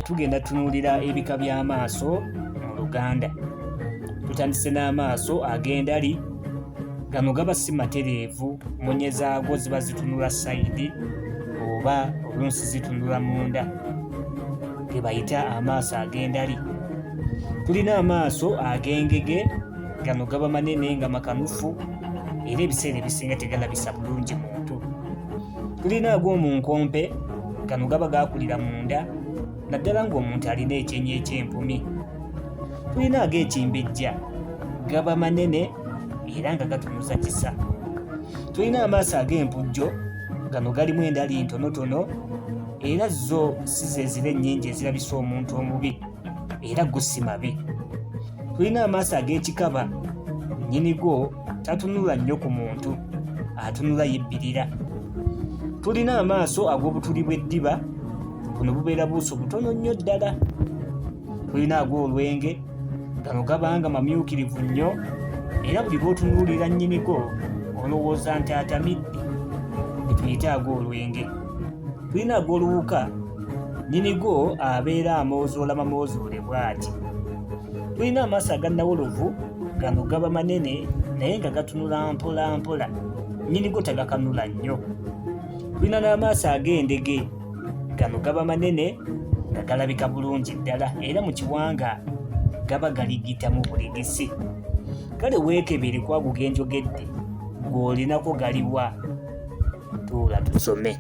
tugenda tunuulira ebika by'amaaso mu Luganda. Tutandise n'amaaso agenda ali gano gaba si matereevu, munye zaago ziba zitunula sayidi oba oluusi zitunula munda, ge bayita amaaso agenda ali. Tulina amaaso ag'engege, gano gaba manene nga makanufu era ebiseera ebisinga tegalabisa bulungi muntu. Tulina ag'omunkompe, gano gaba gakulira munda naddala ng'omuntu alina ekyenyi eky'empumi. Tulina ag'ekimbejja, gaba manene era nga gatunuza kisa. Tulina amaaso ag'empujjo, gano galimu endali ntonotono era zo si zeezira ennyingi ezirabisa omuntu omubi era go si mabi. Tulina amaaso ag'ekikaba, nnyinigo tatunula nnyo ku muntu, atunula yebbirira. Tulina amaaso ag'obutuli bw'eddiba, buno bubeera buuso butono nnyo ddala. Tulina ag'olwenge, gano gabanga mamyukirivu nnyo era buli lw'otunuulira nnyinigo olowooza nti atamidde, netuyita ag'olwenge. Tulina ag'oluwuka, nnyinigo abeera amoozoola mamoozoole bw'ati. Tulina amaaso aga nnawolovu, gano gaba manene naye nga gatunula mpola mpola, nnyinigo tagakanula nnyo. Tulina n'amaaso ag'endege, gano gaba manene nga galabika bulungi ddala era mu kiwanga gaba galigita mu buligisi. Kale weekebere ku ago ge njogedde, g'olinako galiwa? Tuula tusome.